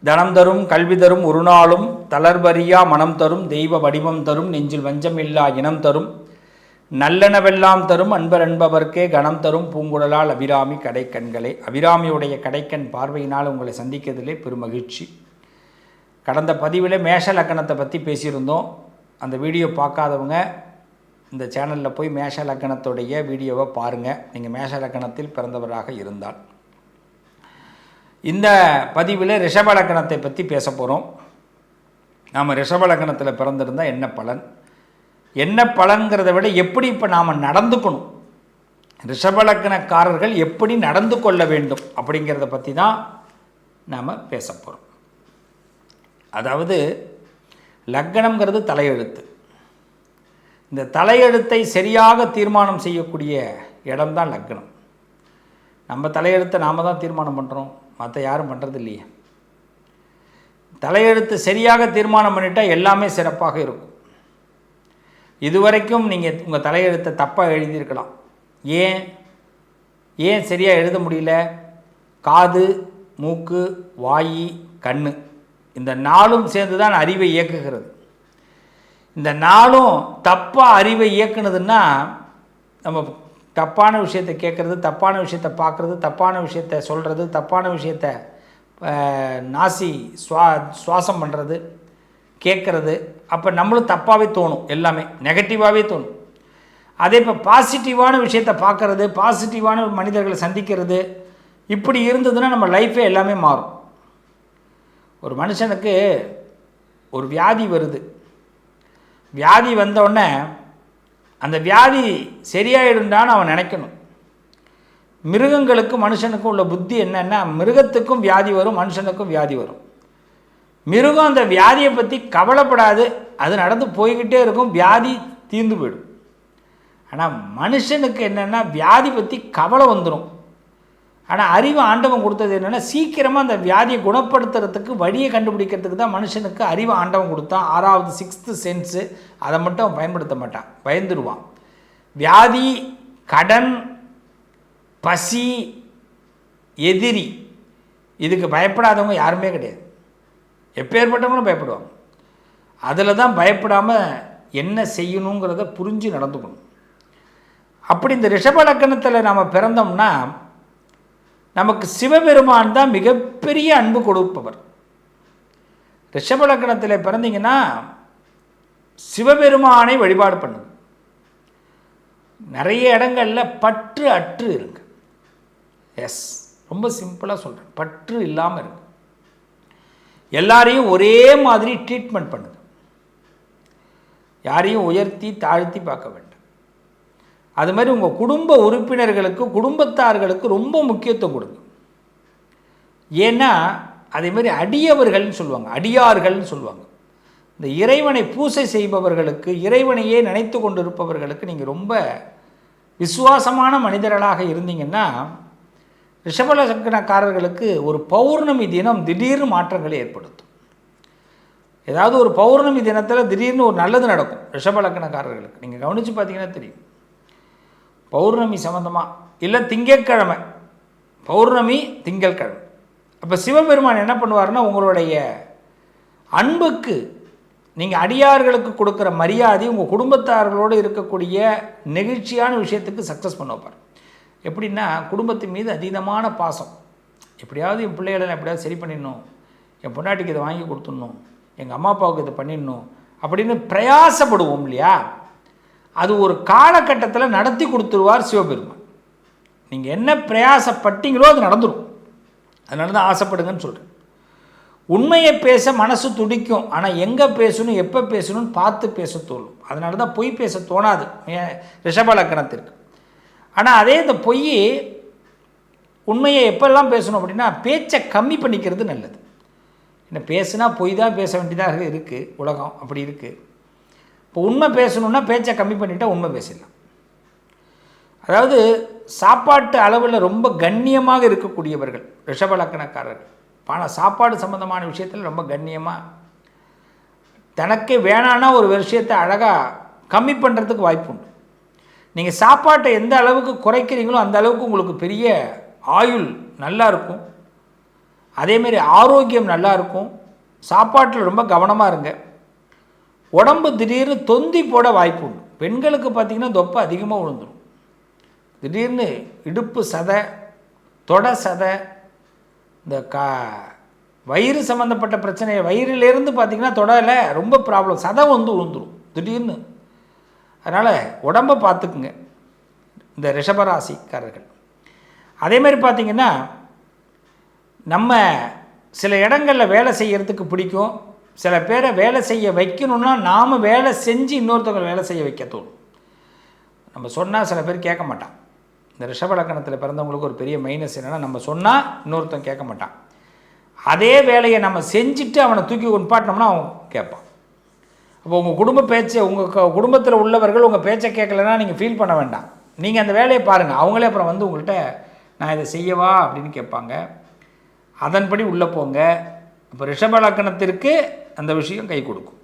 தனம் தரும் கல்வி தரும் ஒரு நாளும் தளர்வறியா மனம் தரும் தெய்வ வடிவம் தரும் நெஞ்சில் வஞ்சமில்லா இனம் தரும் நல்லனவெல்லாம் தரும் அன்பர் என்பவர்க்கே கணம் தரும் பூங்குழலால் அபிராமி கடைக்கண்களே. அபிராமியுடைய கடைக்கண் பார்வையினால் உங்களை சந்திக்கிறதுலே பெருமகிழ்ச்சி. கடந்த பதிவில் மேஷ லக்கணத்தை பற்றி பேசியிருந்தோம். அந்த வீடியோ பார்க்காதவங்க இந்த சேனலில் போய் மேஷ லக்கணத்துடைய வீடியோவை பாருங்கள், நீங்கள் மேஷ லக்கணத்தில் பிறந்தவராக இருந்தால். இந்த பதிவில் ரிஷப லக்கணத்தை பற்றி பேச போகிறோம். நாம் ரிஷப லக்கணத்தில் பிறந்திருந்தால் என்ன பலன், என்ன பலன்கிறத விட எப்படி இப்போ நாம் நடந்துக்கணும், ரிஷப லக்கணக்காரர்கள் எப்படி நடந்து கொள்ள வேண்டும் அப்படிங்கிறத பற்றி தான் நாம் பேச போகிறோம். அதாவது லக்கணம்ங்கிறது தலையெழுத்து. இந்த தலையெழுத்தை சரியாக தீர்மானம் செய்யக்கூடிய இடம்தான் லக்கணம். நம்ம தலையெழுத்தை நாம் தான் தீர்மானம் பண்ணுறோம், மற்ற யாரும் பண்ணுறது இல்லையே. தலையெழுத்து சரியாக தீர்மானம் பண்ணிட்டால் எல்லாமே சிறப்பாக இருக்கும். இதுவரைக்கும் நீங்கள் உங்கள் தலையெழுத்தை தப்பாக எழுதியிருக்கலாம். ஏன் சரியாக எழுத முடியல? காது, மூக்கு, வாய், கண், இந்த நாலும் சேர்ந்து தான் அறிவை இயக்குகிறது. இந்த நாளும் தப்பாக அறிவை இயக்குனதுன்னா நம்ம தப்பான விஷயத்தை கேட்குறது, தப்பான விஷயத்தை பார்க்குறது, தப்பான விஷயத்தை சொல்கிறது, தப்பான விஷயத்தை நாசி சுவாசம் பண்ணுறது, கேட்குறது, அப்போ நம்மளும் தப்பாகவே தோணும், எல்லாமே நெகட்டிவாகவே தோணும். அதே இப்போ பாசிட்டிவான விஷயத்தை பார்க்குறது, பாசிட்டிவான மனிதர்களை சந்திக்கிறது, இப்படி இருந்ததுன்னா நம்ம லைஃபே எல்லாமே மாறும். ஒரு மனுஷனுக்கு ஒரு வியாதி வருது, வியாதி வந்தோடனே அந்த வியாதி சரியாயிடும்டான்னு அவன் நினைக்கணும். மிருகங்களுக்கும் மனுஷனுக்கும் உள்ள புத்தி என்னென்னா, மிருகத்துக்கும் வியாதி வரும், மனுஷனுக்கும் வியாதி வரும். மிருகம் அந்த வியாதியை பற்றி கவலைப்படாது, அது நடந்து போய்கிட்டே இருக்கும், வியாதி தீர்ந்து போயிடும். ஆனால் மனுஷனுக்கு என்னென்னா வியாதி பற்றி கவலை வந்துடும். ஆனால் அறிவு ஆண்டவன் கொடுத்தது என்னென்னா, சீக்கிரமாக அந்த வியாதியை குணப்படுத்துறதுக்கு வழியை கண்டுபிடிக்கிறதுக்கு தான் மனுஷனுக்கு அறிவு ஆண்டவன் கொடுத்தான். 6வது 6th சென்ஸு, அதை மட்டும் அவன் பயன்படுத்த மாட்டான், பயந்துருவான். வியாதி, கடன், பசி, எதிரி, இதுக்கு பயப்படாதவங்க யாருமே கிடையாது. எப்பேற்பட்டவங்களும் பயப்படுவாங்க. அதில் தான் பயப்படாமல் என்ன செய்யணுங்கிறத புரிஞ்சு நடந்துக்கணும். அப்படி இந்த ரிஷப லக்கணத்தில் நாம் பிறந்தோம்னா நமக்கு சிவபெருமான் தான் மிகப்பெரிய அன்பு கொடுப்பவர். ரிஷப லக்கணத்தில் பிறந்தீங்கன்னா சிவபெருமானை வழிபாடு பண்ணுங்க. நிறைய இடங்களில் பற்று அற்று இருங்க. எஸ், ரொம்ப சிம்பிளாக சொல்கிறேன், பற்று இல்லாமல் இருக்கு. எல்லாரையும் ஒரே மாதிரி ட்ரீட்மெண்ட் பண்ணுங்க. யாரையும் உயர்த்தி தாழ்த்தி பார்க்க வேண்டாம். அது மாதிரி உங்கள் குடும்ப உறுப்பினர்களுக்கு, குடும்பத்தார்களுக்கு ரொம்ப முக்கியத்துவம் கொடுங்க. ஏன்னா அதே மாதிரி அடியவர்கள்னு சொல்லுவாங்க, அடியார்கள்னு சொல்லுவாங்க. இந்த இறைவனை பூசை செய்பவர்களுக்கு, இறைவனையே நினைத்து கொண்டு இருப்பவர்களுக்கு நீங்கள் ரொம்ப விசுவாசமான மனிதர்களாக இருந்தீங்கன்னா, ரிஷப லக்கணக்காரர்களுக்கு ஒரு பௌர்ணமி தினம் திடீர்னு மாற்றங்களை ஏற்படுத்தும். ஏதாவது ஒரு பௌர்ணமி தினத்தில் திடீர்னு ஒரு நல்லது நடக்கும் ரிஷப லக்கணக்காரர்களுக்கு. நீங்கள் கவனித்து பார்த்தீங்கன்னா தெரியும். பௌர்ணமி சம்மந்தமாக, இல்லை திங்கட்கிழமை, பௌர்ணமி திங்கட்கிழமை, அப்போ சிவபெருமான் என்ன பண்ணுவார்னா, உங்களுடைய அன்புக்கு, நீங்கள் அடியார்களுக்கு கொடுக்குற மரியாதை, உங்கள் குடும்பத்தார்களோடு இருக்கக்கூடிய நெகிழ்ச்சியான விஷயத்துக்கு சக்ஸஸ் பண்ண வைப்பார். எப்படின்னா, குடும்பத்தின் மீது அதீதமான பாசம். எப்படியாவது என் பிள்ளைகளை எப்படியாவது சரி பண்ணிடணும், என் பொண்டாட்டிக்கு இதை வாங்கி கொடுத்துடணும், எங்கள் அம்மா அப்பாவுக்கு இதை பண்ணிடணும் அப்படின்னு பிரயாசப்படுவோம் இல்லையா? அது ஒரு காலகட்டத்தில் நடத்தி கொடுத்துருவார் சிவபெருமான். நீங்கள் என்ன பிரயாசப்பட்டீங்களோ அது நடந்துடும். அதனால தான் ஆசைப்படுங்கன்னு சொல்கிறேன். உண்மையை பேச மனசு துடிக்கும், ஆனால் எங்கே பேசணும், எப்போ பேசணும்னு பார்த்து பேச தோணும். அதனால தான் பொய் பேச தோணாது ரிஷப லக்கணத்திற்கு. ஆனால் அதே இந்த பொய், உண்மையை எப்பெல்லாம் பேசணும் அப்படின்னா, பேச்சை கம்மி பண்ணிக்கிறது நல்லது. என்ன பேசுனா பொய் தான் பேச வேண்டியதாக இருக்குது, உலகம் அப்படி இருக்குது. இப்போ உண்மை பேசணுன்னா பேச்சை கம்மி பண்ணிட்டால் உண்மை பேசிடலாம். அதாவது சாப்பாட்டு அளவில் ரொம்ப கண்ணியமாக இருக்கக்கூடியவர்கள் ரிஷப லக்கணக்காரர்கள். சாப்பாடு சம்மந்தமான விஷயத்தில் ரொம்ப கண்ணியமாக, தனக்கே வேணான்னா ஒரு விஷயத்தை அழகாக கம்மி பண்ணுறதுக்கு வாய்ப்பு உண்டு. நீங்கள் சாப்பாட்டை எந்த அளவுக்கு குறைக்கிறீங்களோ அந்த அளவுக்கு உங்களுக்கு பெரிய ஆயுள் நல்லா இருக்கும். அதேமாரி ஆரோக்கியம் நல்லா இருக்கும். சாப்பாட்டில் ரொம்ப கவனமாக இருங்க. உடம்பு திடீர்னு தொந்தி போட வாய்ப்பு உண்டு. பெண்களுக்கு பார்த்திங்கன்னா தொப்பை அதிகமாக விழுந்துடும். திடீர்னு இடுப்பு சதை, தொடை சதை, இந்த வயிறு சம்மந்தப்பட்ட பிரச்சனை, வயிறிலேருந்து பார்த்திங்கன்னா தொடையில் ரொம்ப ப்ராப்ளம், சதை வந்து விழுந்துடும் திடீர்னு. அதனால் உடம்பை பார்த்துக்குங்க இந்த ரிஷபராசிக்காரர்கள். அதேமாதிரி பார்த்திங்கன்னா நம்ம சில இடங்களில் வேலை செய்கிறதுக்கு பிடிக்கும். சில பேரை வேலை செய்ய வைக்கணுன்னா நாம் வேலை செஞ்சு இன்னொருத்தவங்களை வேலை செய்ய வைக்க தோணும். நம்ம சொன்னால் சில பேர் கேட்க மாட்டான். இந்த ரிஷப லக்னத்தில் பிறந்தவங்களுக்கு ஒரு பெரிய மைனஸ் என்னென்னா, நம்ம சொன்னால் இன்னொருத்தன் கேட்க மாட்டான். அதே வேலையை நம்ம செஞ்சுட்டு அவனை தூக்கி நிப்பாட்டினோம்னா அவன் கேட்பான். அப்போ உங்கள் குடும்ப பேச்சை, உங்கள் குடும்பத்தில் உள்ளவர்கள் உங்கள் பேச்சை கேட்கலன்னா நீங்கள் ஃபீல் பண்ண வேண்டாம். நீங்கள் அந்த வேலையை பாருங்கள். அவங்களே அப்புறம் வந்து உங்கள்கிட்ட நான் இதை செய்யவா அப்படின்னு கேட்பாங்க. அதன்படி உள்ளே போங்க. இப்போ ரிஷப லக்னத்திற்கு அந்த விஷயம் கை கொடுக்கும்.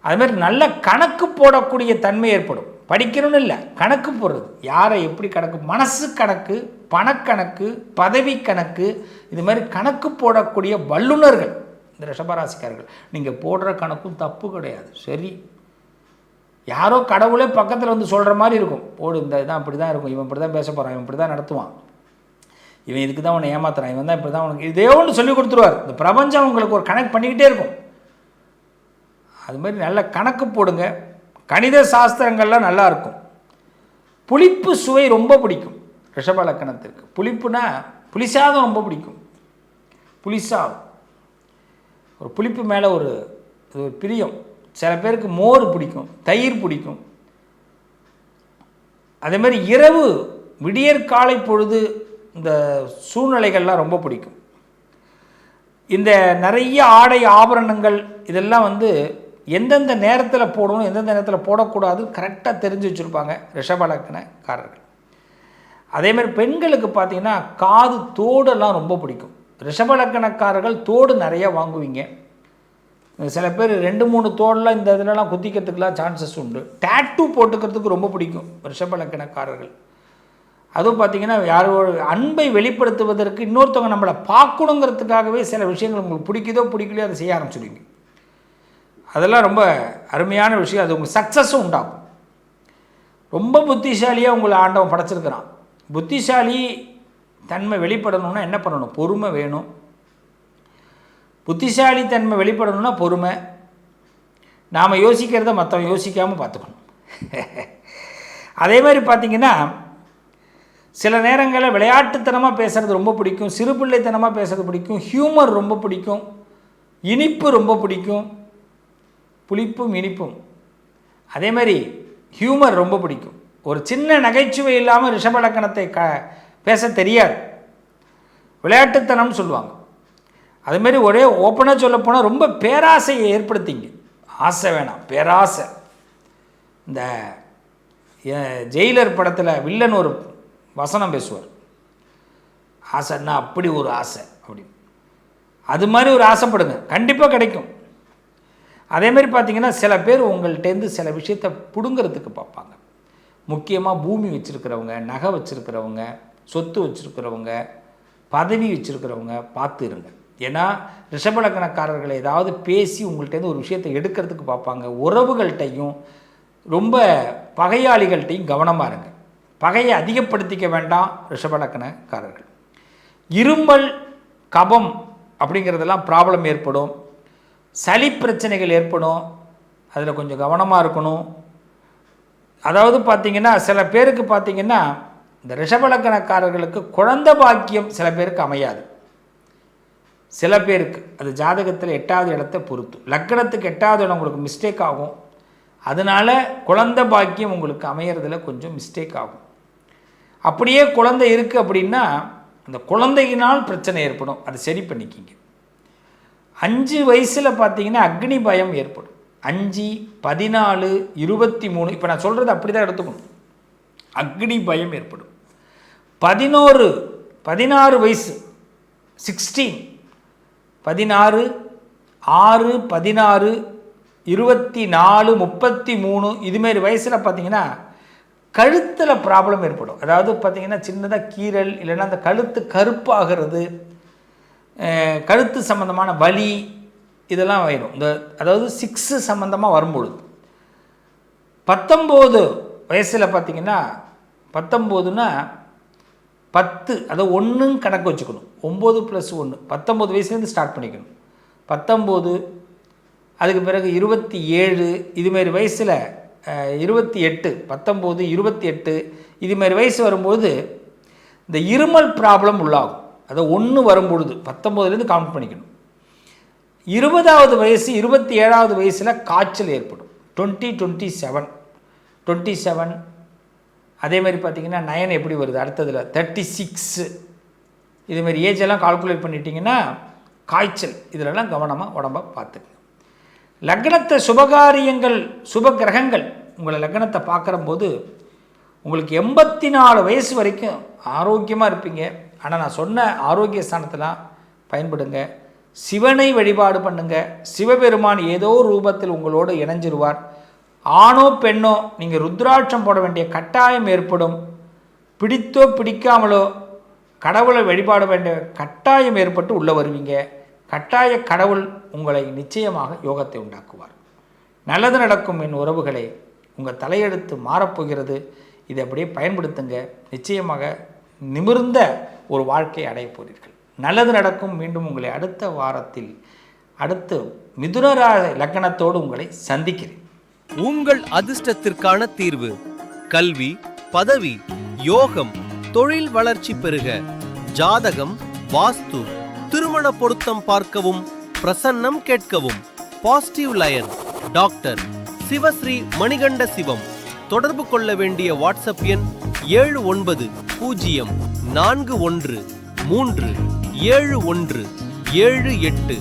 அதுமாதிரி நல்ல கணக்கு போடக்கூடிய தன்மை ஏற்படும். படிக்கணும்னு இல்லை, கணக்கு போடுறது, யாரை எப்படி கணக்கு, மனசு கணக்கு, பணக்கணக்கு, பதவி கணக்கு, இது மாதிரி கணக்கு போடக்கூடிய வல்லுநர்கள் இந்த ரிஷபராசிக்காரர்கள். நீங்கள் போடுற கணக்கும் தப்பு கிடையாது, சரி. யாரோ கடவுளே பக்கத்தில் வந்து சொல்கிற மாதிரி இருக்கும், போடு இந்த இதான் இப்படி தான் இருக்கும், இவன் இப்படி தான் பேச போகிறான், இவன் இப்படி தான் நடத்துவான், இவன் இதுக்கு தான் உன்னை ஏமாத்துறான், இவன் தான் இப்படி தான் உனக்கு இதே ஒன்று சொல்லி கொடுத்துருவார். இந்த பிரபஞ்சம் உங்களுக்கு ஒரு கணக்கு பண்ணிக்கிட்டே இருக்கும். அது மாதிரி நல்ல கணக்கு போடுங்க. கணித சாஸ்திரங்கள்லாம் நல்லா இருக்கும். புளிப்பு சுவை ரொம்ப பிடிக்கும் ரிஷப லக்னத்திற்கு. புளிப்புனா புளிசாதம் ரொம்ப பிடிக்கும். புளிசாதம், ஒரு புளிப்பு மேலே ஒரு பிரியம். சில பேருக்கு மோர் பிடிக்கும், தயிர் பிடிக்கும். அதே மாதிரி இரவு விடியற்காலை பொழுது இந்த சூழ்நிலைகள்லாம் ரொம்ப பிடிக்கும். இந்த நிறைய ஆடை ஆபரணங்கள் இதெல்லாம் வந்து எந்தெந்த நேரத்தில் போடணும், எந்தெந்த நேரத்தில் போடக்கூடாது கரெக்டாக தெரிஞ்சு வச்சுருப்பாங்க ரிஷப லக்னக்காரர்கள். அதேமாதிரி பெண்களுக்கு பார்த்திங்கன்னா காது தோடெல்லாம் ரொம்ப பிடிக்கும். ரிஷப லக்னக்காரர்கள் தோடு நிறையா வாங்குவீங்க. சில பேர் 2-3 தோடெலாம் இந்த இதிலலாம் குத்திக்கிறதுக்கெலாம் சான்சஸ் உண்டு. டேட்டூ போட்டுக்கிறதுக்கு ரொம்ப பிடிக்கும் ரிஷப லக்னக்காரர்கள். அதுவும் பார்த்திங்கன்னா யாரோட அன்பை வெளிப்படுத்துவதற்கு இன்னொருத்தவங்க நம்மளை பார்க்கணுங்கிறதுக்காகவே சில விஷயங்கள் உங்களுக்கு பிடிக்குதோ பிடிக்கலையோ அதை செய்ய ஆரம்பிச்சுடுவீங்க. அதெல்லாம் ரொம்ப அருமையான விஷயம். அது உங்களுக்கு சக்ஸஸும் உண்டாகும். ரொம்ப புத்திசாலியாக உங்களை ஆண்டவன் படைச்சிருக்கிறான். புத்திசாலி தன்மை வெளிப்படணும்னா என்ன பண்ணணும்? பொறுமை வேணும். புத்திசாலி தன்மை வெளிப்படணும்னா பொறுமை. நாம் யோசிக்கிறத மற்றவன் யோசிக்காமல் பார்த்துக்கணும். அதே மாதிரி பார்த்திங்கன்னா சில நேரங்களில் விளையாட்டுத்தனமாக பேசுகிறது ரொம்ப பிடிக்கும், சிறுபிள்ளைத்தனமாக பேசுகிறது பிடிக்கும், ஹியூமர் ரொம்ப பிடிக்கும், இனிப்பு ரொம்ப பிடிக்கும். புளிப்பும் இனிப்பும் அதே மாதிரி ஹியூமர் ரொம்ப பிடிக்கும். ஒரு சின்ன நகைச்சுவை இல்லாமல் ரிஷப லக்னத்தை பேச தெரியாது. விளையாட்டுத்தனம்னு சொல்லுவாங்க. அதுமாரி ஒரே ஓப்பனாக சொல்லப்போனால் ரொம்ப பேராசையை ஏற்படுத்திங்க. ஆசை வேணாம், பேராசை. இந்த ஜெயிலர் படத்தில் வில்லன் ஒரு வசனம் பேசுவார், ஆசைன்னா அப்படி ஒரு ஆசை அப்படின்னு. அது மாதிரி ஒரு ஆசைப்படுங்க, கண்டிப்பாக கிடைக்கும். அதேமாதிரி பார்த்திங்கன்னா சில பேர் உங்கள்கிட்டேருந்து சில விஷயத்தை பிடுங்கிறதுக்கு பார்ப்பாங்க. முக்கியமாக பூமி வச்சுருக்கிறவங்க, நகை வச்சுருக்கிறவங்க, சொத்து வச்சுருக்கிறவங்க, பதவி வச்சுருக்கிறவங்க பார்த்து இருங்க. ஏன்னா ரிஷப லக்னக்காரர்களை ஏதாவது பேசி உங்கள்கிட்டேருந்து ஒரு விஷயத்தை எடுக்கிறதுக்கு பார்ப்பாங்க. உறவுகள்கிட்டையும் ரொம்ப பகையாளிகள்கிட்டையும் கவனமாக இருங்க. பகையை அதிகப்படுத்திக்க வேண்டாம் ரிஷப லக்னக்காரர்கள். இருமல், கபம் அப்படிங்கிறதெல்லாம் ப்ராப்ளம் ஏற்படும். சளி பிரச்சனைகள் ஏற்படும், அதில் கொஞ்சம் கவனமாக இருக்கணும். அதாவது பார்த்திங்கன்னா சில பேருக்கு பார்த்திங்கன்னா இந்த ரிஷப லக்னக்காரர்களுக்கு குழந்தை பாக்கியம் சில பேருக்கு அமையாது. சில பேருக்கு அது ஜாதகத்தில் 8வது இடத்தை பொறுத்து. லக்னத்துக்கு 8வது இடம் உங்களுக்கு மிஸ்டேக் ஆகும். அதனால் குழந்தை பாக்கியம் உங்களுக்கு அமையறதுல கொஞ்சம் மிஸ்டேக் ஆகும். அப்படியே குழந்தை இருக்குது அப்படின்னா அந்த குழந்தையினால் பிரச்சனை ஏற்படும், அதை சரி பண்ணிக்கிங்க. 5 வயசில் பார்த்தீங்கன்னா அக்னி பயம் ஏற்படும். 5, 14, 23 இப்போ நான் சொல்கிறது அப்படி தான் எடுத்துக்கணும். அக்னி பயம் ஏற்படும். 16 வயசு 16, 16, 6, 16, 24, 33 இதுமாரி வயசில் பார்த்தீங்கன்னா கழுத்தில் ப்ராப்ளம் ஏற்படும். அதாவது பார்த்திங்கன்னா சின்னதாக கீரல், இல்லைன்னா அந்த கழுத்து கருப்பாகிறது, கழுத்து சம்மந்தமான வலி இதெல்லாம் வரும். அதாவது 6 சம்மந்தமாக வரும்பொழுது 19 வயசில் பார்த்திங்கன்னா 19னா 10, அதாவது 1 கணக்கு வச்சுக்கணும். 9 + 1 19 வயசுலேருந்து ஸ்டார்ட் பண்ணிக்கணும். 19, அதுக்கு பிறகு 27, இதுமாரி வயசில் 28, 19, 28 இதுமாரி வயசு வரும்போது இந்த இருமல் ப்ராப்ளம் உள்ளாகும். அதை 1 வரும்பொழுது 19லேருந்து கவுண்ட் பண்ணிக்கணும். 20வது வயசு 27வது வயசில் காய்ச்சல் ஏற்படும். 27 அதே மாதிரி பார்த்திங்கன்னா 9 எப்படி வருது அடுத்ததில் 36 இதுமாரி ஏஜெல்லாம் கால்குலேட் பண்ணிட்டீங்கன்னா காய்ச்சல் இதிலெல்லாம் கவனமாக உடம்பை பார்த்துக்குங்க. லக்னத்தை சுபகாரியங்கள் சுப கிரகங்கள் உங்களை லக்னத்தை பார்க்குறம்போது உங்களுக்கு 84 வயசு வரைக்கும் ஆரோக்கியமாக இருப்பீங்க. ஆனால் நான் சொன்ன ஆரோக்கிய ஸ்தானத்தெல்லாம் பயன்படுங்க. சிவனை வழிபாடு பண்ணுங்க. சிவபெருமான் ஏதோ ரூபத்தில் உங்களோடு இணைஞ்சிருவார். ஆணோ பெண்ணோ நீங்கள் ருத்ராட்சம் போட வேண்டிய கட்டாயம் ஏற்படும். பிடித்தோ பிடிக்காமலோ கடவுளை வழிபாட வேண்டிய கட்டாயம் ஏற்பட்டு உள்ளே வருவீங்க. கட்டாய கடவுள் உங்களை நிச்சயமாக யோகத்தை உண்டாக்குவார். நல்லது நடக்கும் என் உறவுகளை, உங்கள் தலையெழுத்து மாறப்போகிறது. இதை அப்படியே பயன்படுத்துங்க. நிச்சயமாக நிமிர்ந்த ஒரு வாழ்க்கையை அடைய போகிறீர்கள். நல்லது நடக்கும். மீண்டும் உங்களை அடுத்த வாரத்தில் அடுத்து மிதுன லக்னத்தோடு உங்களை சந்திக்கிறேன். உங்கள் அதிர்ஷ்டத்திற்கான தீர்வு: கல்வி, பதவி, யோகம், தொழில் வளர்ச்சி பெருக. ஜாதகம், வாஸ்து, திருமண பொருத்தம் பார்க்கவும், பிரசன்னம் கேட்கவும். Positive lion doctor Sivasri Manikanda Sivam. தொடர்பு கொள்ள வேண்டிய வாட்ஸ்அப் எண் 7904137178.